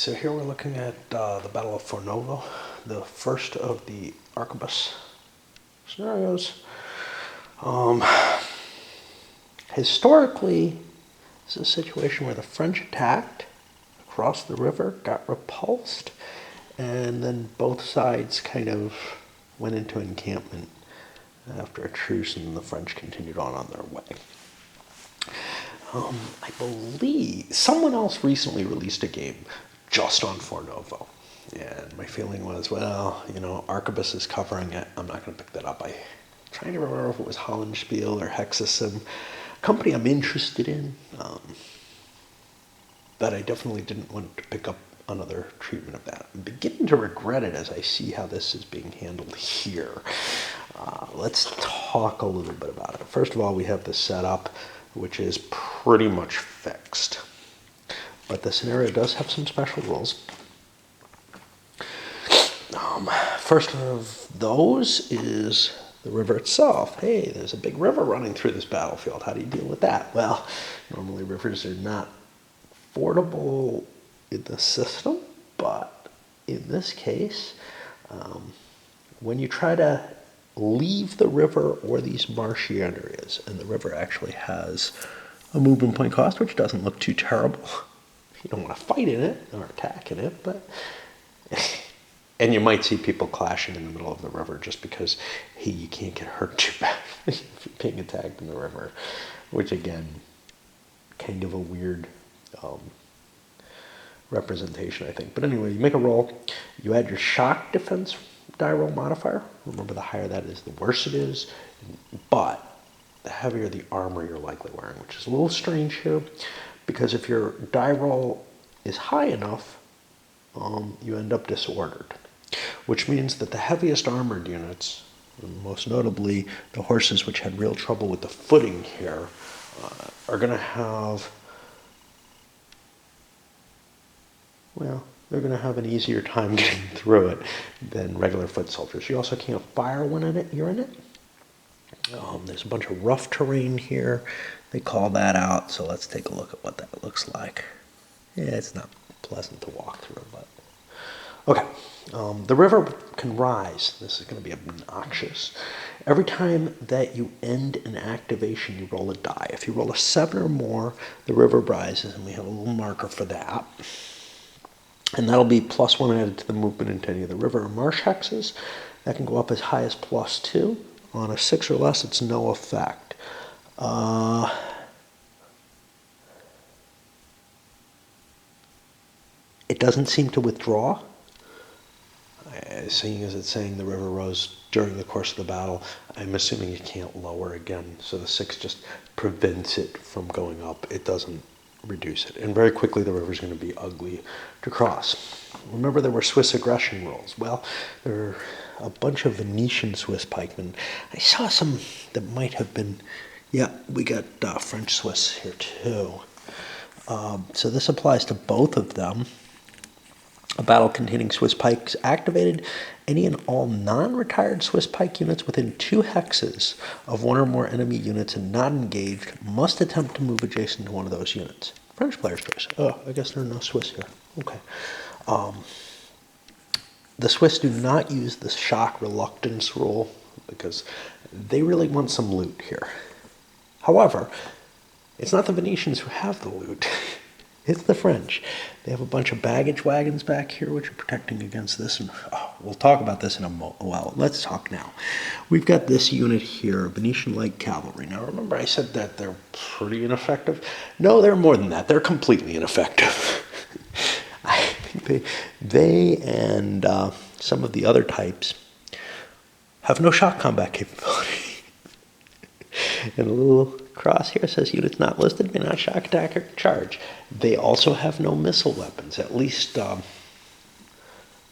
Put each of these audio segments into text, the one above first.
So here we're looking at the Battle of Fornovo, the first of the Arquebus scenarios. Historically, this is a situation where the French attacked across the river, got repulsed, and then both sides kind of went into encampment after a truce, and the French continued on their way. I believe someone else recently released a game just on Fornovo, and my feeling was, well, you know, Arquebus is covering it. I'm not going to pick that up. I'm trying to remember if it was Hollandspiel or Hexasim, a company I'm interested in, but I definitely didn't want to pick up another treatment of that. I'm beginning to regret it as I see how this is being handled here. Let's talk a little bit about it. First of all, we have the setup, which is pretty much fixed. But the scenario does have some special rules. First of those is the river itself. Hey, there's a big river running through this battlefield. How do you deal with that? Well, normally rivers are not fordable in the system, but in this case, when you try to leave the river or these marshy areas, and the river actually has a movement point cost, which doesn't look too terrible. You don't want to fight in it or attack in it, but and you might see people clashing in the middle of the river just because, hey, you can't get hurt too bad if you're being attacked in the river, which again, kind of a weird representation, I think. But anyway, you make a roll, you add your shock defense die roll modifier. Remember, the higher that is, the worse it is, but the heavier the armor you're likely wearing, which is a little strange here, because if your die roll is high enough, you end up disordered, which means that the heaviest armored units, most notably the horses, which had real trouble with the footing here, are going to have, well, they're going to have an easier time getting through it than regular foot soldiers. You also can't fire when you're in it. There's a bunch of rough terrain here. They call that out, so let's take a look at what that looks like. Yeah, it's not pleasant to walk through, but okay. The river can rise. This is going to be obnoxious. Every time that you end an activation, you roll a die. If you roll a 7 or more, the river rises, and we have a little marker for that. And that'll be +1 added to the movement into any of the river or marsh hexes. That can go up as high as +2. On a 6 or less, it's no effect. It doesn't seem to withdraw. Seeing as it's saying the river rose during the course of the battle, I'm assuming you can't lower again. So the 6 just prevents it from going up. It doesn't reduce it. And very quickly, the river's going to be ugly to cross. Remember, there were Swiss aggression rules. Well, there are a bunch of Venetian Swiss pikemen. I saw some that might have been, yeah, we got French Swiss here too. So this applies to both of them. A battle containing Swiss pikes activated. Any and all non-retired Swiss pike units within 2 hexes of 1 or more enemy units and not engaged must attempt to move adjacent to one of those units. French player's choice. Oh, I guess there are no Swiss here. Okay. The Swiss do not use the shock reluctance rule because they really want some loot here. However, it's not the Venetians who have the loot. It's the French. They have a bunch of baggage wagons back here, which are protecting against this. And we'll talk about this in a moment. Well, let's talk now. We've got this unit here, Venetian light cavalry. Now, remember I said that they're pretty ineffective? No, they're more than that. They're completely ineffective. I think they and some of the other types have no shock combat capability. And a little cross here says units not listed may not shock attack or charge. They also have no missile weapons, at least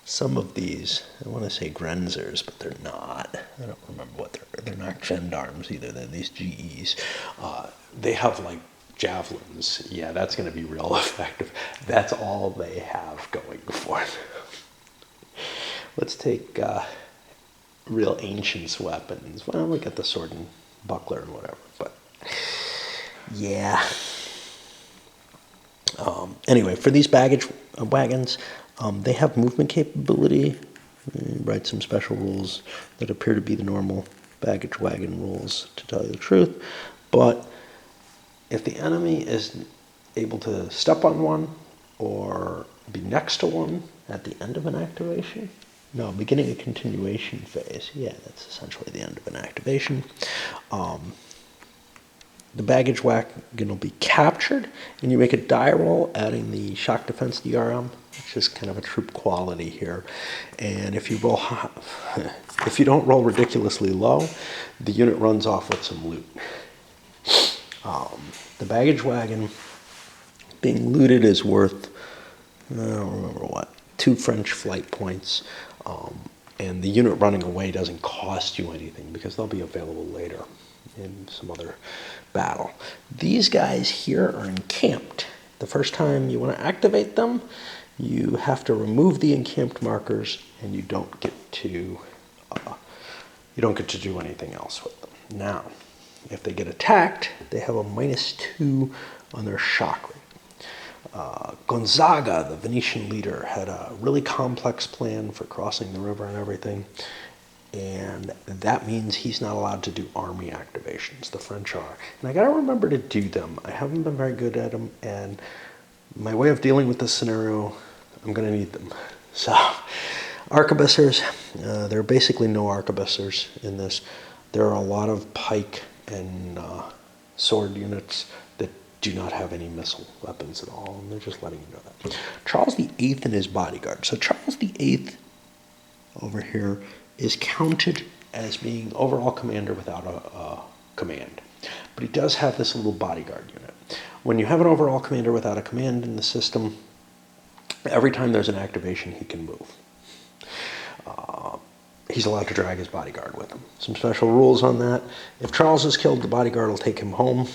some of these. I want to say Grenzers, but they're not. I don't remember what they're not gendarmes either. They're these GEs. They have like javelins. Yeah, that's going to be real effective. That's all they have going for them. Let's take real ancients weapons. Well, look at the sword and buckler and whatever, but yeah. Anyway, for these baggage wagons, they have movement capability. Write some special rules that appear to be the normal baggage wagon rules, to tell you the truth. But if the enemy is able to step on one or be next to one at the end of an activation, no, beginning a continuation phase, yeah, that's essentially the end of an activation, the baggage wagon will be captured, and you make a die roll, adding the shock defense DRM, which is kind of a troop quality here. And if you roll, if you don't roll ridiculously low, the unit runs off with some loot. The baggage wagon being looted is worth, I don't remember what, 2 French flight points. And the unit running away doesn't cost you anything because they'll be available later in some other battle. These guys here are encamped. The first time you want to activate them, you have to remove the encamped markers, and you don't get to do anything else with them. Now, if they get attacked, they have a -2 on their shock rate. Gonzaga, the Venetian leader, had a really complex plan for crossing the river and everything, and that means he's not allowed to do army activations. The French are. And I gotta remember to do them. I haven't been very good at them, and my way of dealing with this scenario, I'm gonna need them. So, arquebusiers, there are basically no arquebusiers in this. There are a lot of pike and sword units that do not have any missile weapons at all, and they're just letting you know that. Charles VIII and his bodyguard. So Charles VIII over here is counted as being overall commander without a command. But he does have this little bodyguard unit. When you have an overall commander without a command in the system, every time there's an activation, he can move. He's allowed to drag his bodyguard with him. Some special rules on that. If Charles is killed, the bodyguard will take him home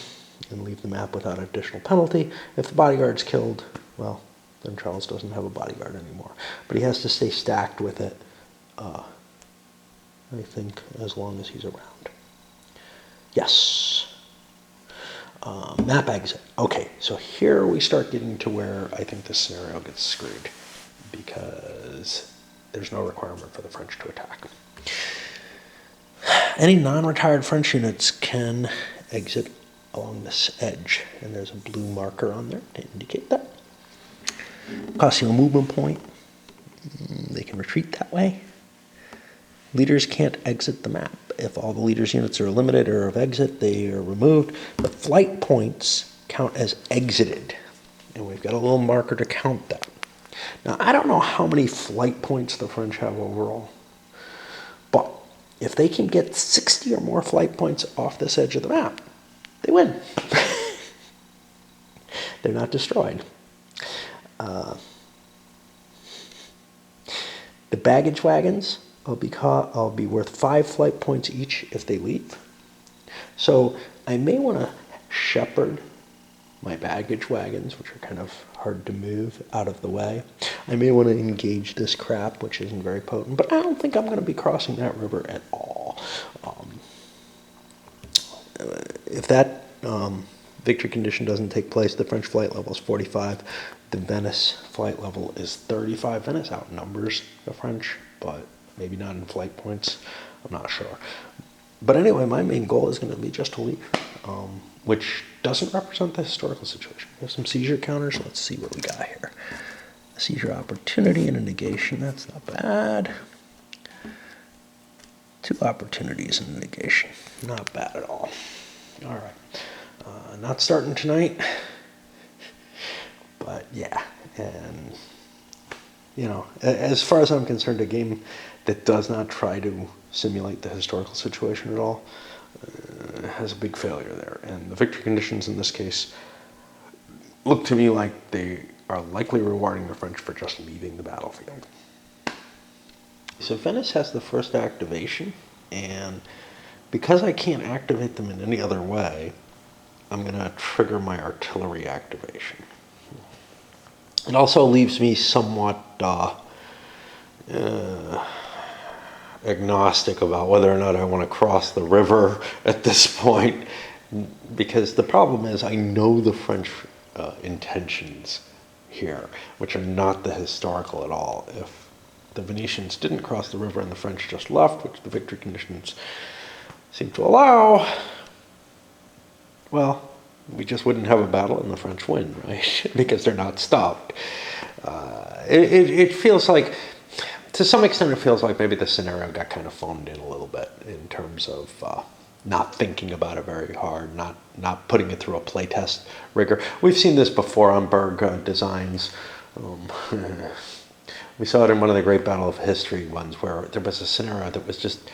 and leave the map without additional penalty. If the bodyguard's killed, well, then Charles doesn't have a bodyguard anymore. But he has to stay stacked with it, I think, as long as he's around. Yes. Map exit. Okay, so here we start getting to where I think this scenario gets screwed, because there's no requirement for the French to attack. Any non-retired French units can exit along this edge, and there's a blue marker on there to indicate that. Costs you a movement point. They can retreat that way. Leaders can't exit the map. If all the leaders' units are eliminated or of exit, they are removed. The flight points count as exited, and we've got a little marker to count that. Now, I don't know how many flight points the French have overall, but if they can get 60 or more flight points off this edge of the map, they win. They're not destroyed. The baggage wagons will be worth 5 flight points each if they leave. So I may want to shepherd my baggage wagons, which are kind of hard to move, out of the way. I may want to engage this crap, which isn't very potent, but I don't think I'm going to be crossing that river at all. If that victory condition doesn't take place, the French flight level is 45. The Venice flight level is 35. Venice outnumbers the French, but maybe not in flight points. I'm not sure. But anyway, my main goal is going to be just to leave, which doesn't represent the historical situation. We have some seizure counters. Let's see what we got here. A seizure opportunity and a negation. That's not bad. 2 opportunities and a negation. Not bad at all. All right. Not starting tonight. But yeah. And, you know, as far as I'm concerned, a game that does not try to simulate the historical situation at all has a big failure there. And the victory conditions in this case look to me like they are likely rewarding the French for just leaving the battlefield. So Venice has the first activation, and because I can't activate them in any other way, I'm going to trigger my artillery activation. It also leaves me somewhat agnostic about whether or not I want to cross the river at this point, because the problem is I know the French intentions here, which are not the historical at all. If the Venetians didn't cross the river and the French just left, which the victory conditions seem to allow, well, we just wouldn't have a battle and the French win, right? Because they're not stopped. It feels like, to some extent, it feels like maybe the scenario got kind of phoned in a little bit in terms of not thinking about it very hard, not putting it through a playtest rigor. We've seen this before on Berg designs. We saw it in one of the great Battle of History ones where there was a scenario that was just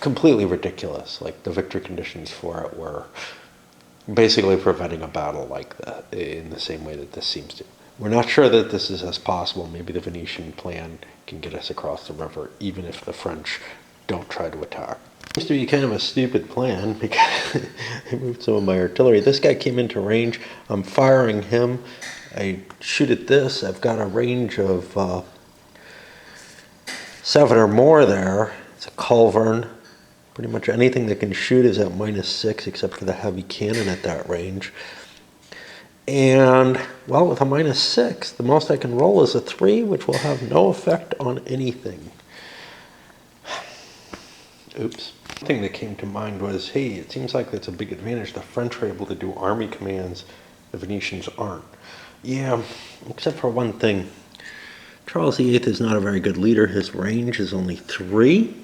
completely ridiculous. Like the victory conditions for it were basically preventing a battle like that in the same way that this seems to. We're not sure that this is as possible. Maybe the Venetian plan can get us across the river, even if the French don't try to attack. Seems to be kind of a stupid plan because I moved some of my artillery. This guy came into range. I'm firing him. I shoot at this. I've got a range of 7 or more there. It's a culverin. Pretty much anything that can shoot is at -6 except for the heavy cannon at that range. And, well, with a -6, the most I can roll is a 3, which will have no effect on anything. Oops. The thing that came to mind was, hey, it seems like that's a big advantage. The French are able to do army commands, the Venetians aren't. Yeah, except for one thing. Charles VIII is not a very good leader. His range is only 3,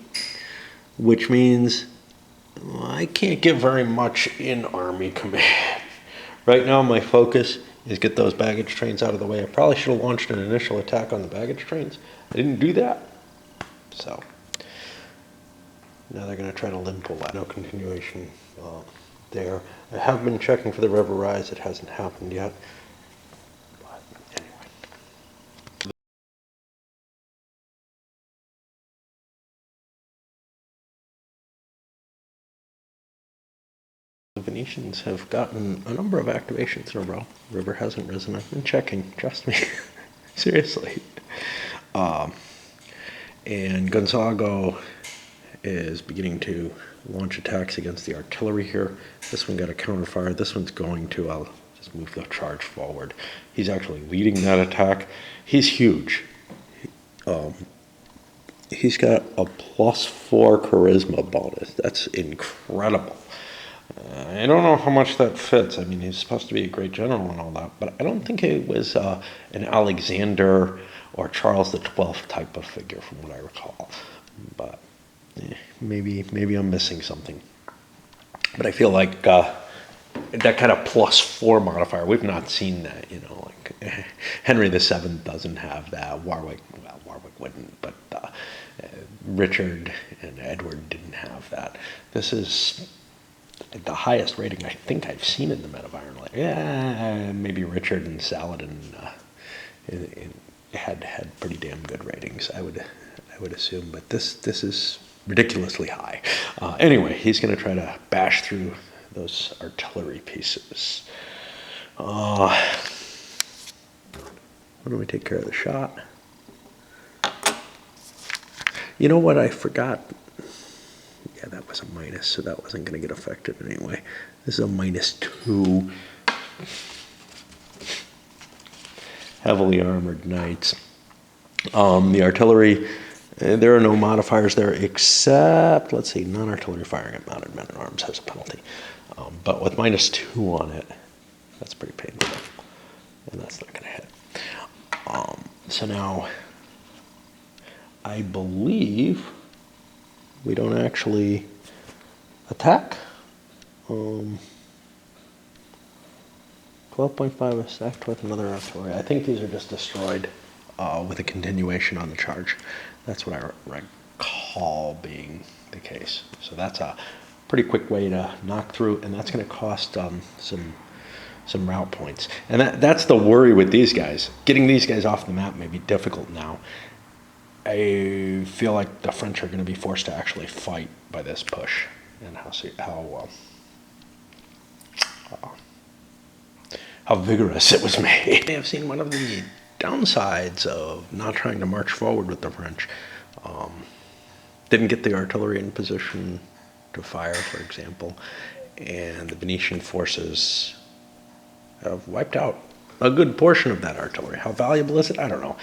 which means I can't get very much in army command. Right now my focus is get those baggage trains out of the way. I probably should have launched an initial attack on the baggage trains. I didn't do that. So now they're going to try to limp that. No continuation there. I have been checking for the river rise. It hasn't happened yet. But anyway. The Venetians have gotten a number of activations in a row. River hasn't risen. I've been checking. Trust me. Seriously. And Gonzago is beginning to launch attacks against the artillery here. This one got a counterfire. This one's going to, I'll just move the charge forward. He's actually leading that attack. He's huge. He's got a +4 charisma bonus. That's incredible. I don't know how much that fits. I mean, he's supposed to be a great general and all that, but I don't think it was an Alexander or Charles XII type of figure from what I recall. But maybe I'm missing something. But I feel like that kind of +4 modifier, we've not seen that, you know, like Henry VII doesn't have that. Warwick wouldn't, but Richard and Edward didn't have that. This is the highest rating I think I've seen in the Men of Iron. Like, yeah, maybe Richard and Saladin had pretty damn good ratings. I would assume, but this is ridiculously high. Anyway, he's going to try to bash through those artillery pieces. Why don't we take care of the shot? You know what I forgot? Yeah, that was a minus, so that wasn't going to get affected anyway. This is a -2. Heavily armored knights. The artillery, there are no modifiers there except, let's see, non-artillery firing at mounted men-at-arms has a penalty. But with -2 on it, that's pretty painful. And that's not going to hit. So now, I believe we don't actually attack. 12.5 is stacked with another artillery. I think these are just destroyed with a continuation on the charge. That's what I recall being the case. So that's a pretty quick way to knock through, and that's going to cost some route points. And that's the worry with these guys. Getting these guys off the map may be difficult now. I feel like the French are going to be forced to actually fight by this push, and how vigorous it was made. I have seen one of the downsides of not trying to march forward with the French. Didn't get the artillery in position to fire, for example, and the Venetian forces have wiped out a good portion of that artillery. How valuable is it? I don't know,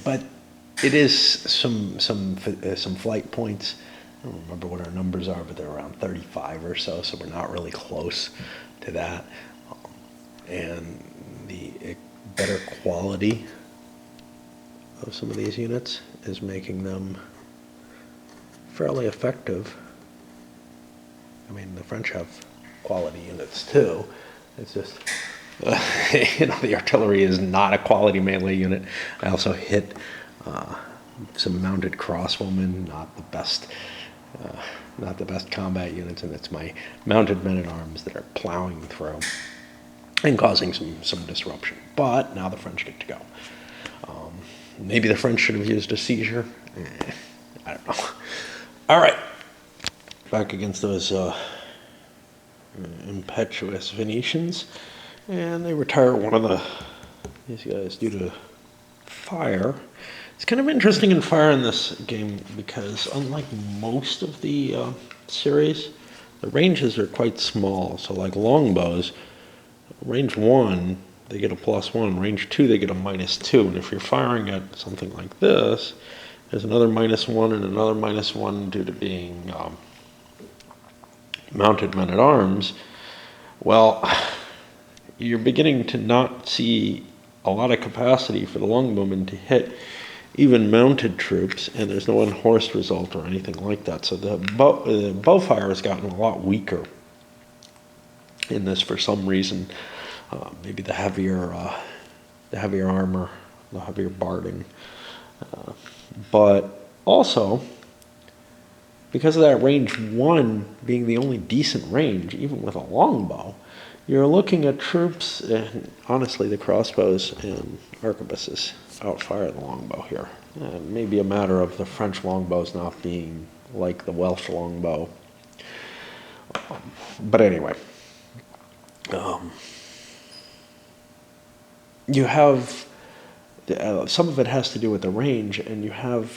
but it is some flight points. I don't remember what our numbers are, but they're around 35 or so, so we're not really close to that. And the better quality of some of these units is making them fairly effective. I mean, the French have quality units too. It's just, the artillery is not a quality melee unit. I also hit some mounted crossbowmen, not the best combat units, and it's my mounted men-at-arms that are plowing through and causing some disruption. But now the French get to go. Maybe the French should have used a seizure. I don't know. All right, back against those impetuous Venetians, and they retire one of these guys due to fire. It's kind of interesting in fire in this game because unlike most of the series, the ranges are quite small. So like longbows, range 1, they get a +1. Range 2, they get a -2. And if you're firing at something like this, there's another -1 and another -1 due to being mounted men-at-arms. Well, you're beginning to not see a lot of capacity for the longbowmen to hit even mounted troops, and there's no unhorsed result or anything like that. So the bow fire has gotten a lot weaker in this for some reason. Maybe the heavier armor, the heavier barding, but also because of that range 1 being the only decent range, even with a longbow, you're looking at troops, and honestly, the crossbows and arquebuses outfire the longbow here. Maybe a matter of the French longbows not being like the Welsh longbow. But anyway, you have some of it has to do with the range, and you have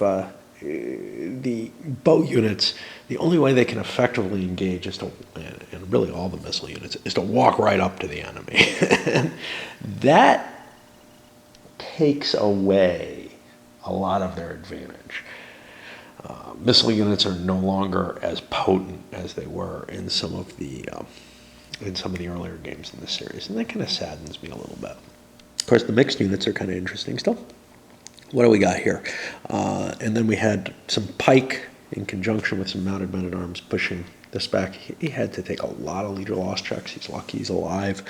the bow units. The only way they can effectively engage is to, and really all the missile units, is to walk right up to the enemy. And that takes away a lot of their advantage. Missile units are no longer as potent as they were in some of the earlier games in the series, and that kind of saddens me a little bit. Of course, the mixed units are kind of interesting still. What do we got here? And then we had some pike in conjunction with some mounted men-at-arms pushing this back. He had to take a lot of leader loss checks. He's lucky he's alive.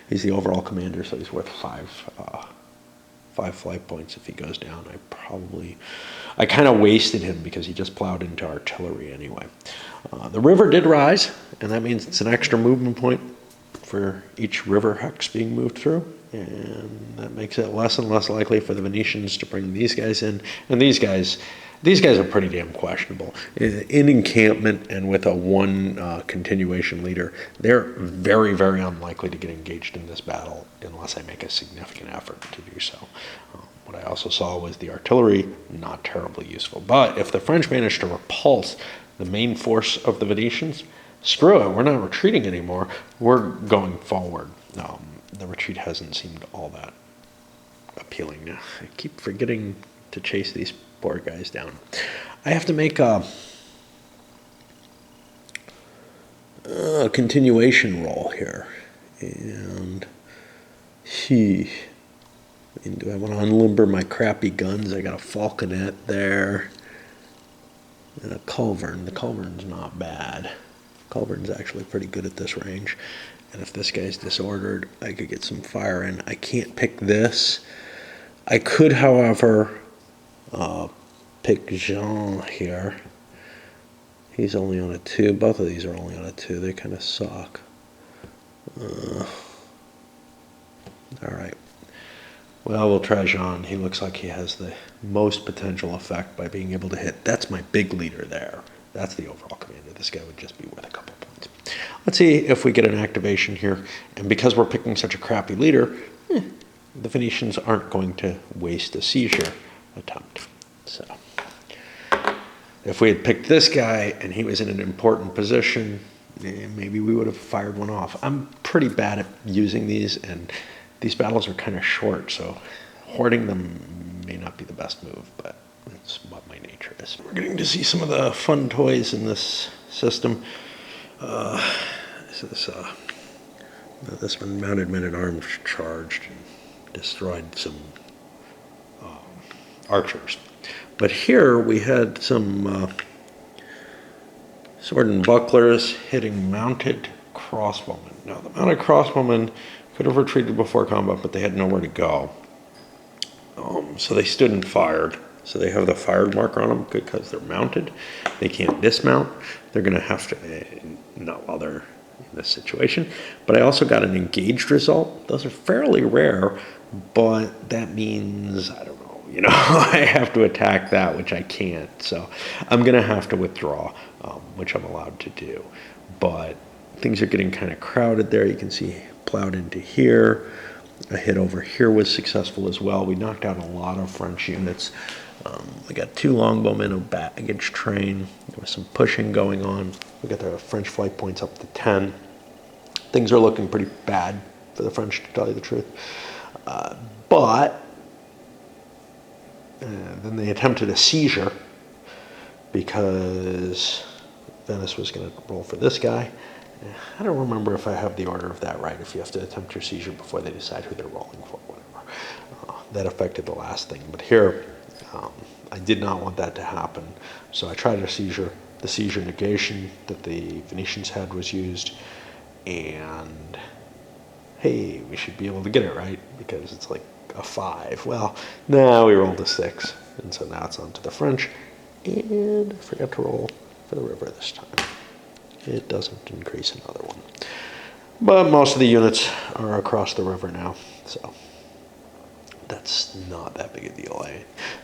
He's the overall commander, so he's worth five flight points if he goes down. I kind of wasted him because he just plowed into artillery anyway. The river did rise, and that means it's an extra movement point for each river hex being moved through, and that makes it less and less likely for the Venetians to bring these guys in. And these guys are pretty damn questionable. In encampment and with a one continuation leader, they're very, very unlikely to get engaged in this battle unless I make a significant effort to do so. What I also saw was the artillery, not terribly useful. But if the French managed to repulse the main force of the Venetians, screw it, we're not retreating anymore, we're going forward. The retreat hasn't seemed all that appealing. I keep forgetting to chase these poor guys down. I have to make a continuation roll here. And do I want to unlimber my crappy guns? I got a falconet there and a culverin. The culverin's not bad. Culverin's actually pretty good at this range. And if this guy's disordered, I could get some fire in. I can't pick this. I could, however, pick Jean here. He's only on a 2. Both of these are only on a 2. They kind of suck. All right. Well, we'll try Jean. He looks like he has the most potential effect by being able to hit. That's my big leader there. That's the overall commander. This guy would just be worth a couple points. Let's see if we get an activation here. And because we're picking such a crappy leader, the Venetians aren't going to waste a seizure attempt. So if we had picked this guy and he was in an important position, maybe we would have fired one off. I'm pretty bad at using these, and these battles are kind of short, so hoarding them may not be the best move, but it's what my nature is. We're getting to see some of the fun toys in this system. This one, mounted men-at-arms, charged and destroyed some archers. But here we had some sword and bucklers hitting mounted crossbowmen. Now, the mounted crossbowmen could have retreated before combat, but they had nowhere to go. So they stood and fired. So they have the fired marker on them because they're mounted. They can't dismount. They're going to have to, not while they're in this situation. But I also got an engaged result. Those are fairly rare, but that means, I don't know, you know, I have to attack that, which I can't. So I'm going to have to withdraw, which I'm allowed to do. But things are getting kind of crowded there. You can see plowed into here. A hit over here was successful as well. We knocked out a lot of French units. We got 2 longbowmen, a baggage train. There was some pushing going on. We got the French flight points up to 10. Things are looking pretty bad for the French, to tell you the truth. But then they attempted a seizure because Venice was going to roll for this guy. I don't remember if I have the order of that right, if you have to attempt your seizure before they decide who they're rolling for, whatever. That affected the last thing. But here, I did not want that to happen. So I tried a seizure. The seizure negation that the Venetians had was used. And, hey, we should be able to get it right because it's like a 5. Well, now we rolled a 6. And so now it's on to the French. And I forgot to roll for the river this time. It doesn't increase another one. But most of the units are across the river now, so that's not that big a deal.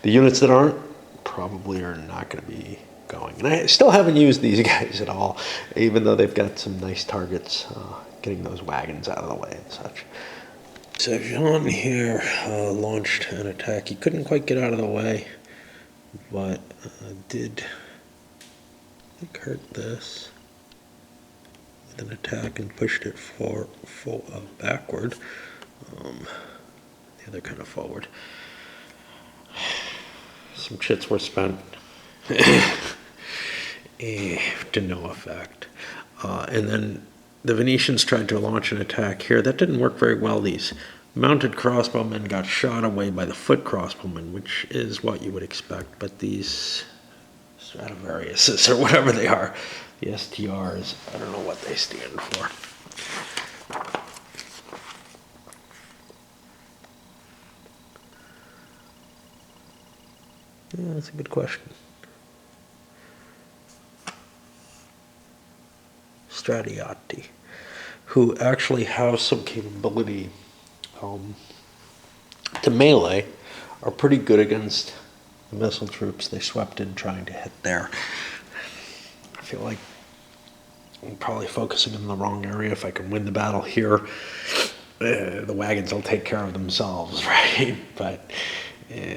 The units that aren't probably are not going to be going. And I still haven't used these guys at all, even though they've got some nice targets, getting those wagons out of the way and such. So Jean here launched an attack. He couldn't quite get out of the way, but did, I think, hurt this. An attack and pushed it backward, the other kind of forward. Some chits were spent to no effect. And then the Venetians tried to launch an attack here. That didn't work very well. These mounted crossbowmen got shot away by the foot crossbowmen, which is what you would expect, but these Stradivariuses, or whatever they are, the STRs, I don't know what they stand for. Yeah, that's a good question. Stradiati, who actually have some capability to melee, are pretty good against the missile troops. They swept in trying to hit there. I feel like I'm probably focusing in the wrong area. If I can win the battle here, the wagons will take care of themselves, right? But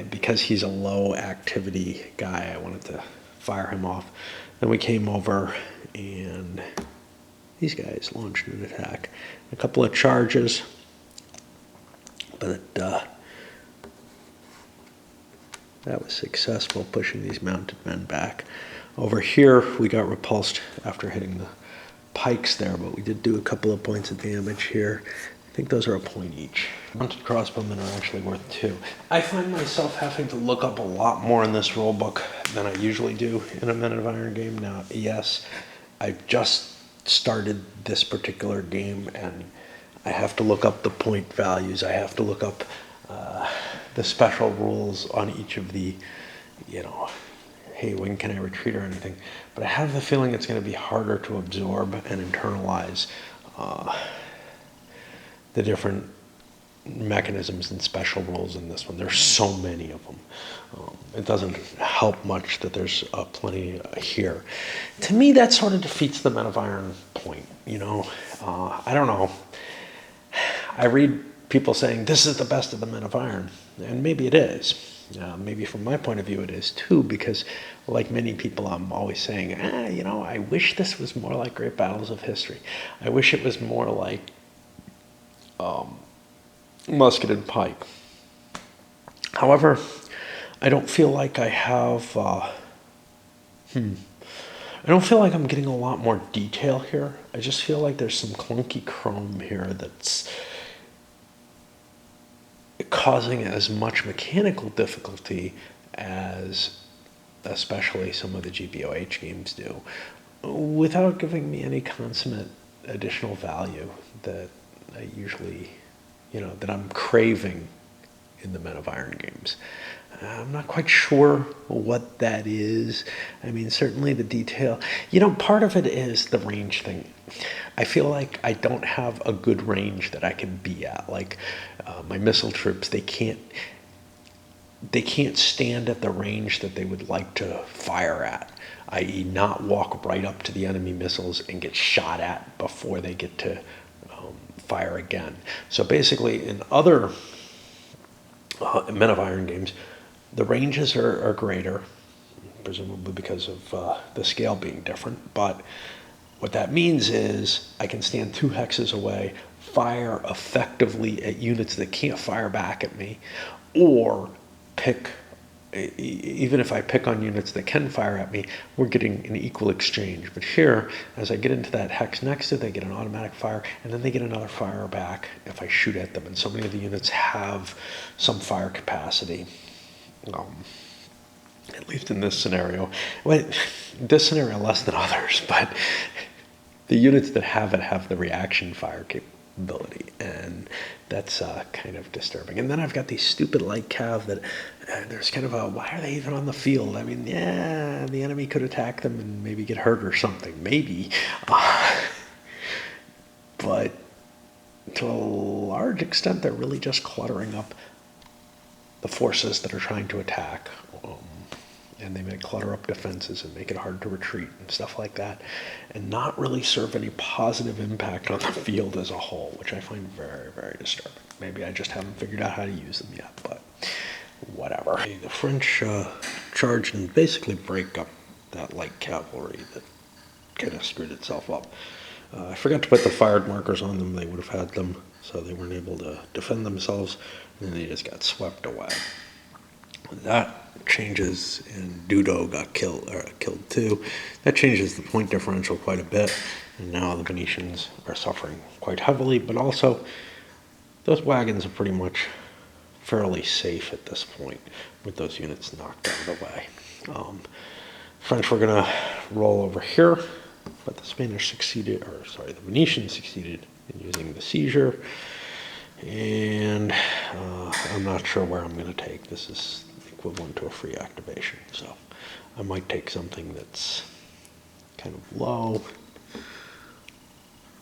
because he's a low activity guy, I wanted to fire him off. Then we came over and these guys launched an attack. A couple of charges, but that was successful, pushing these mounted men back. Over here, we got repulsed after hitting the pikes there, but we did do a couple of points of damage here. I think those are a point each. Mounted crossbowmen are actually worth 2. I find myself having to look up a lot more in this rule book than I usually do in a Men of Iron game. Now, yes, I've just started this particular game, and I have to look up the point values. I have to look up the special rules on each of the, you know, hey, when can I retreat or anything. But I have the feeling it's going to be harder to absorb and internalize the different mechanisms and special rules in this one. There's so many of them. It doesn't help much that there's plenty here. To me, that sort of defeats the Men of Iron point, you know. I don't know. I read people saying this is the best of the Men of Iron, and maybe it is. Maybe from my point of view it is too, because like many people I'm always saying, you know, I wish this was more like Great Battles of History. I wish it was more like musket and pike. However, I don't feel like I have, I don't feel like I'm getting a lot more detail here. I just feel like there's some clunky chrome here that's causing as much mechanical difficulty as especially some of the GBOH games do, without giving me any consummate additional value that I usually, that I'm craving in the Men of Iron games. I'm not quite sure what that is. I mean, certainly the detail. Part of it is the range thing. I feel like I don't have a good range that I can be at. Like my missile troops, they can't stand at the range that they would like to fire at, i.e. not walk right up to the enemy missiles and get shot at before they get to fire again. So basically in other Men of Iron games, the ranges are greater, presumably because of the scale being different, but what that means is I can stand 2 hexes away, fire effectively at units that can't fire back at me, or even if I pick on units that can fire at me, we're getting an equal exchange. But here, as I get into that hex next to it, they get an automatic fire, and then they get another fire back if I shoot at them. And so many of the units have some fire capacity, at least in this scenario. Well, this scenario less than others, but the units that have it have the reaction fire capability, and that's kind of disturbing. And then I've got these stupid light cav that there's kind of a, why are they even on the field? I mean, yeah, the enemy could attack them and maybe get hurt or something, maybe. But to a large extent, they're really just cluttering up the forces that are trying to attack. And they may clutter up defenses and make it hard to retreat and stuff like that, and not really serve any positive impact on the field as a whole, which I find very, very disturbing. Maybe I just haven't figured out how to use them yet, but whatever. The French charged and basically break up that light cavalry that kind of screwed itself up. I forgot to put the fired markers on them. They would have had them, so they weren't able to defend themselves, and then they just got swept away. That changes, and Dudo got killed too. That changes the point differential quite a bit, and now the Venetians are suffering quite heavily, but also those wagons are pretty much fairly safe at this point with those units knocked out of the way. French were going to roll over here, but the Venetians succeeded in using the seizure, and I'm not sure where I'm going to take. This is equivalent to a free activation, so I might take something that's kind of low.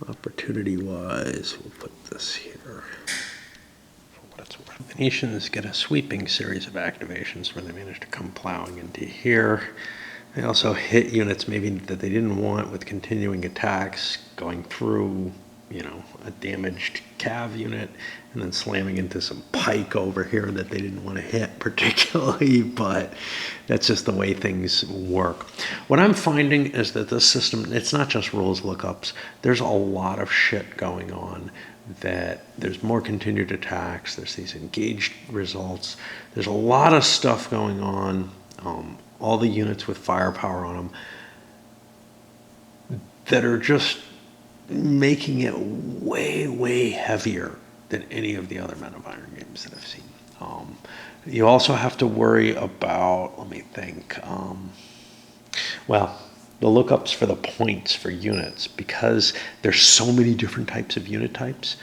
Opportunity wise, we'll put this here for what it's worth. Venetians get a sweeping series of activations where they manage to come plowing into here. They also hit units maybe that they didn't want with continuing attacks, going through a damaged cav unit and then slamming into some pike over here that they didn't want to hit particularly, but that's just the way things work. What I'm finding is that this system, it's not just rules lookups. There's a lot of shit going on, that there's more continued attacks, there's these engaged results, there's a lot of stuff going on, all the units with firepower on them that are just making it way, way heavier than any of the other Men of Iron games that I've seen. You also have to worry about, let me think, the lookups for the points for units, because there's so many different types of unit types.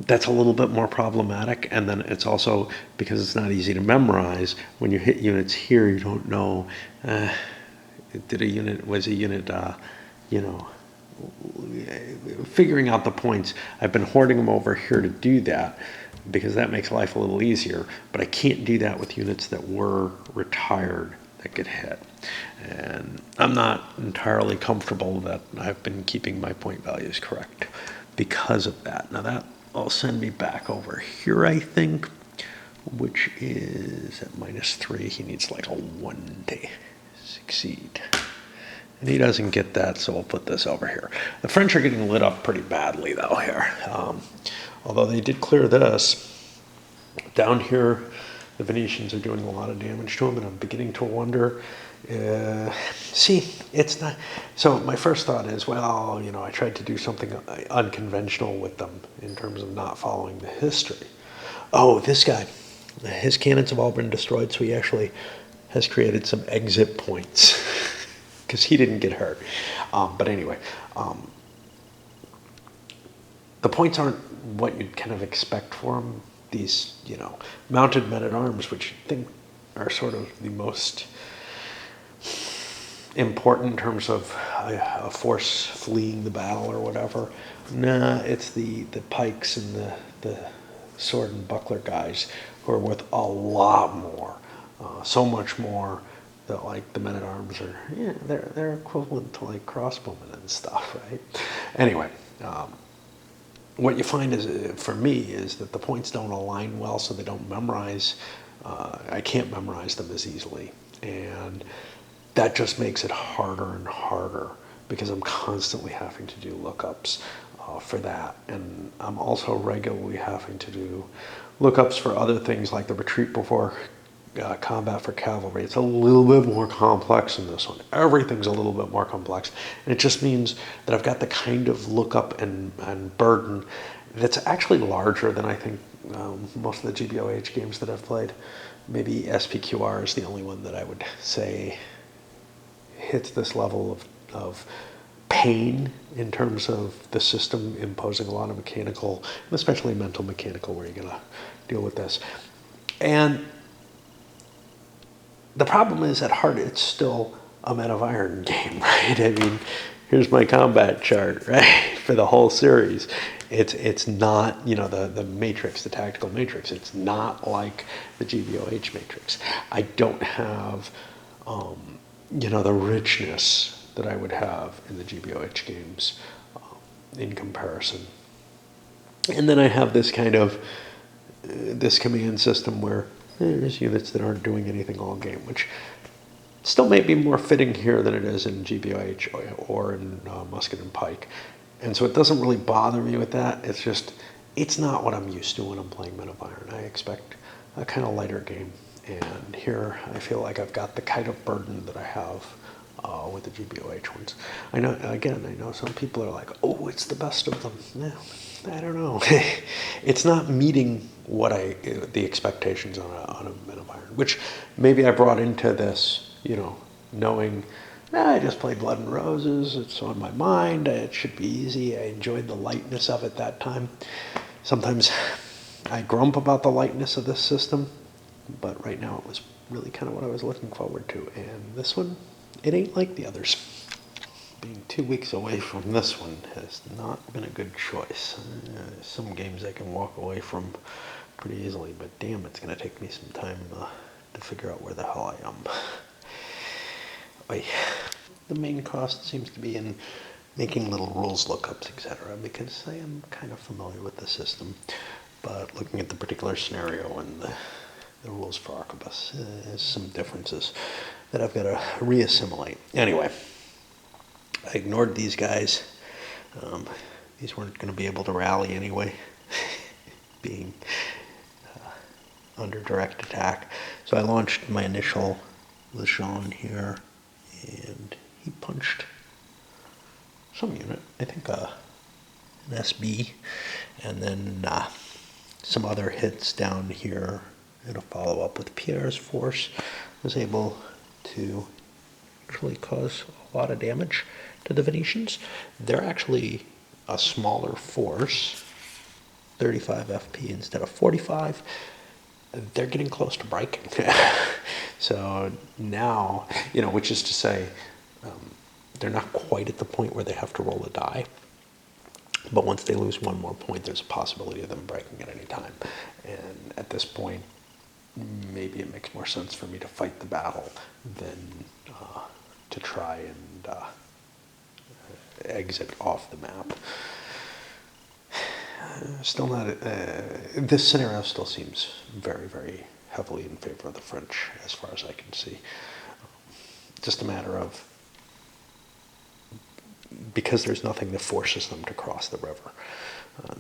That's a little bit more problematic, and then it's also, because it's not easy to memorize, when you hit units here, you don't know, figuring out the points. I've been hoarding them over here to do that, because that makes life a little easier, but I can't do that with units that were retired that get hit. And I'm not entirely comfortable that I've been keeping my point values correct because of that. Now that will send me back over here, I think, which is at -3. He needs like a 1 to succeed. He doesn't get that, so we'll put this over here. The French are getting lit up pretty badly, though, here. Although they did clear this. Down here, the Venetians are doing a lot of damage to them, and I'm beginning to wonder, see, it's not, so my first thought is, well, you know, I tried to do something unconventional with them in terms of not following the history. Oh, this guy, his cannons have all been destroyed, so he actually has created some exit points because he didn't get hurt. But anyway, the points aren't what you'd kind of expect for them. These, you know, mounted men-at-arms, which you think are sort of the most important in terms of a force fleeing the battle or whatever. Nah, it's the pikes and the sword and buckler guys who are worth a lot more, so much more that like the men-at-arms are, yeah, they're equivalent to like crossbowmen and stuff, right? Anyway. What you find is, for me, is that the points don't align well, so they don't memorize. I can't memorize them as easily. And that just makes it harder and harder because I'm constantly having to do lookups for that. And I'm also regularly having to do lookups for other things like the retreat before combat for cavalry. It's a little bit more complex in this one. Everything's a little bit more complex. And it just means that I've got the kind of lookup and burden that's actually larger than I think most of the GBOH games that I've played. Maybe SPQR is the only one that I would say hits this level of pain in terms of the system imposing a lot of mechanical, and especially mental mechanical, where you're going to deal with this. And the problem is, at heart, it's still a Men of Iron game, right? I mean, here's my combat chart, right, for the whole series. It's not, you know, the matrix, the tactical matrix. It's not like the GBOH matrix. I don't have, you know, the richness that I would have in the GBOH games in comparison. And then I have this kind of, this command system where there's units that aren't doing anything all game, which still may be more fitting here than it is in GBOH or in Musket and Pike. And so it doesn't really bother me with that. It's just, it's not what I'm used to when I'm playing Men of Iron. I expect a kind of lighter game. And here I feel like I've got the kind of burden that I have with the GBOH ones. I know, again, I know some people are like, oh, it's the best of them. Yeah, I don't know. It's not meeting what the expectations on a Men of Iron, which maybe I brought into this, you know, knowing, I just played Blood and Roses, it's on my mind, it should be easy. I enjoyed the lightness of it that time. Sometimes I grump about the lightness of this system, but right now it was really kind of what I was looking forward to. And this one, it ain't like the others. Being 2 weeks away from this one has not been a good choice. Some games I can walk away from pretty easily, but damn, it's going to take me some time to figure out where the hell I am. The main cost seems to be in making little rules lookups, etc., because I am kind of familiar with the system, but looking at the particular scenario and the rules for Arquebus, there's some differences that I've got to reassimilate. Anyway, I ignored these guys. These weren't going to be able to rally anyway, being under direct attack. So I launched my initial Lejean here, and he punched some unit, I think an SB, and then some other hits down here, and a follow-up with Pierre's force. Was able to actually cause a lot of damage to the Venetians. They're actually a smaller force, 35 FP instead of 45. They're getting close to breaking. So now, you know, which is to say, they're not quite at the point where they have to roll a die. But once they lose one more point, there's a possibility of them breaking at any time. And at this point, maybe it makes more sense for me to fight the battle than to try and exit off the map. Still not, this scenario still seems very, very heavily in favor of the French, as far as I can see. Just a matter of because there's nothing that forces them to cross the river.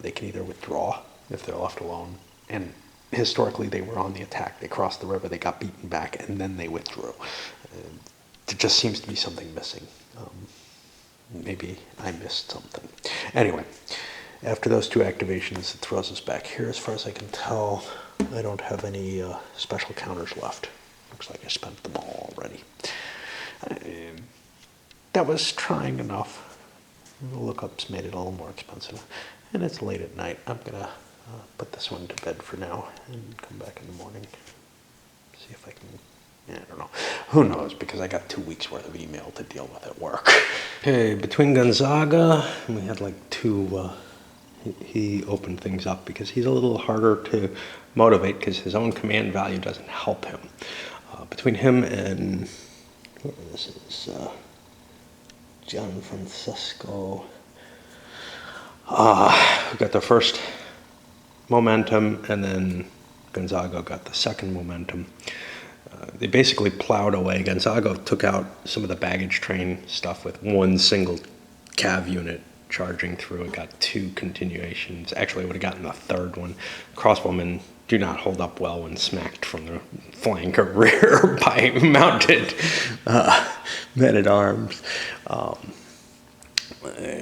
They can either withdraw if they're left alone, and historically they were on the attack. They crossed the river, they got beaten back, and then they withdrew. There just seems to be something missing. Maybe I missed something. Anyway, after those two activations, it throws us back here. As far as I can tell, I don't have any special counters left. Looks like I spent them all already. That was trying enough. The lookups made it a little more expensive. And it's late at night. I'm going to put this one to bed for now and come back in the morning. See if I can... I don't know. Who knows? Because I got 2 weeks worth of email to deal with at work. Okay, between Gonzaga, we had like two... he opened things up because he's a little harder to motivate because his own command value doesn't help him. Between him and... This is John Francisco. We got the first momentum, and then Gonzaga got the second momentum. They basically plowed away. Gonzaga took out some of the baggage train stuff with one single cav unit charging through. It got 2 continuations. Actually, I would have gotten the third one. Crossbowmen do not hold up well when smacked from the flank or rear by mounted men-at-arms.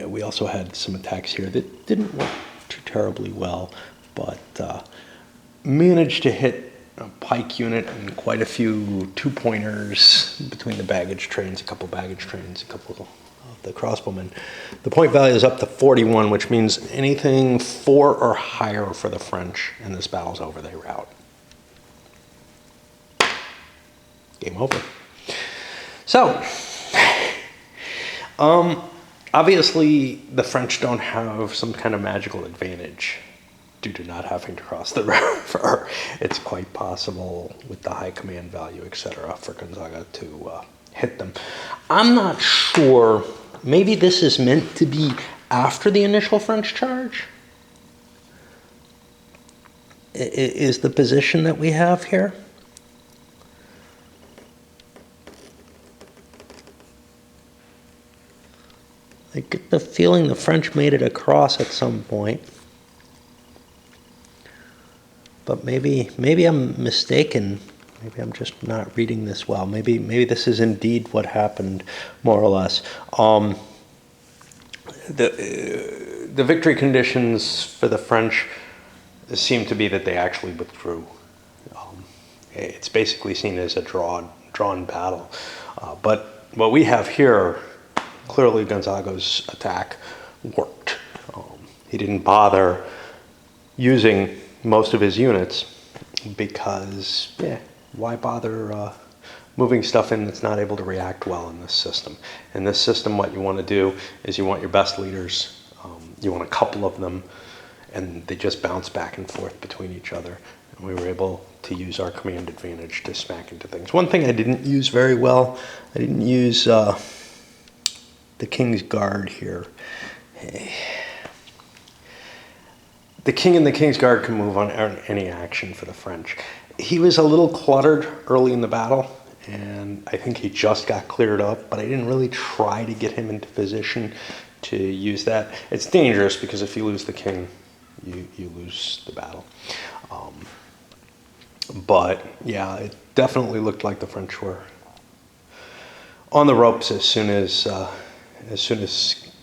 We also had some attacks here that didn't work too terribly well, but managed to hit a pike unit and quite a few 2-pointers between the baggage trains, a couple baggage trains, a couple of the crossbowmen. The point value is up to 41, which means anything 4 or higher for the French, and this battle's over, they rout. Game over. So, obviously the French don't have some kind of magical advantage due to not having to cross the river. It's quite possible with the high command value, etc., for Gonzaga to hit them. I'm not sure. Maybe this is meant to be after the initial French charge? Is the position that we have here? I get the feeling the French made it across at some point. But maybe I'm mistaken. Maybe I'm just not reading this well. Maybe this is indeed what happened, more or less. The victory conditions for the French seem to be that they actually withdrew. It's basically seen as a drawn battle. But what we have here, clearly Gonzaga's attack worked. He didn't bother using most of his units because, why bother moving stuff in that's not able to react well in this system? In this system, what you want to do is you want your best leaders, you want a couple of them, and they just bounce back and forth between each other. And we were able to use our command advantage to smack into things. One thing I didn't use very well, I didn't use the King's Guard here. The King and the King's Guard can move on any action for the French. He was a little cluttered early in the battle, and I think he just got cleared up, but I didn't really try to get him into position to use that. It's dangerous because if you lose the king, you lose the battle. But yeah, it definitely looked like the French were on the ropes as soon as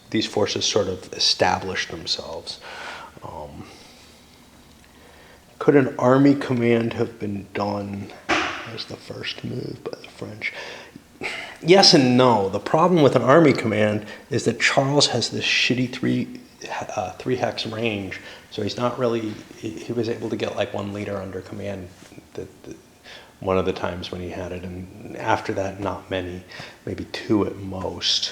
these forces sort of established themselves. Could an army command have been done as the first move by the French? Yes and no. The problem with an army command is that Charles has this shitty three hex range, so he's not really. He was able to get like 1 leader under command one of the times when he had it, and after that, not many, maybe 2 at most.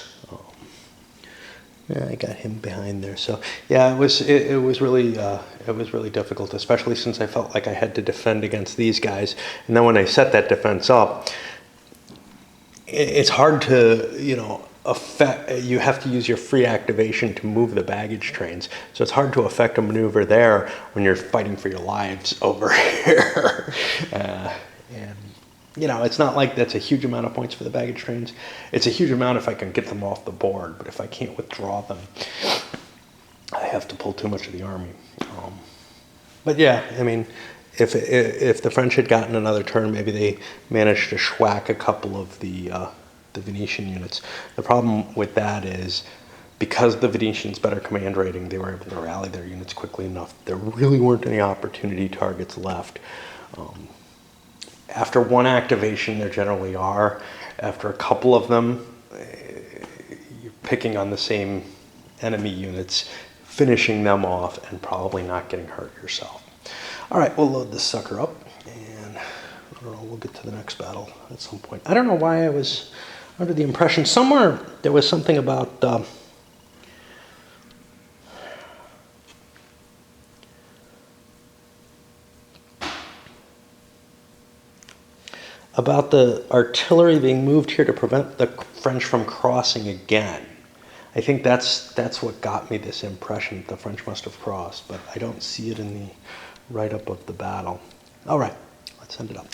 Yeah, I got him behind there. So yeah, it was really difficult, especially since I felt like I had to defend against these guys. And then when I set that defense up, it's hard to, affect. You have to use your free activation to move the baggage trains. So it's hard to affect a maneuver there when you're fighting for your lives over here. And it's not like that's a huge amount of points for the baggage trains. It's a huge amount if I can get them off the board, but if I can't withdraw them, I have to pull too much of the army. But yeah, I mean, if the French had gotten another turn, maybe they managed to schwack a couple of the Venetian units. The problem with that is, because the Venetians' better command rating, they were able to rally their units quickly enough. There really weren't any opportunity targets left. After one activation, there generally are. After a couple of them, you're picking on the same enemy units, finishing them off, and probably not getting hurt yourself. All right, we'll load this sucker up, and I don't know, we'll get to the next battle at some point. I don't know why I was under the impression somewhere there was something about the artillery being moved here to prevent the French from crossing again. I think that's what got me this impression that the French must have crossed, but I don't see it in the write-up of the battle. All right, let's send it up.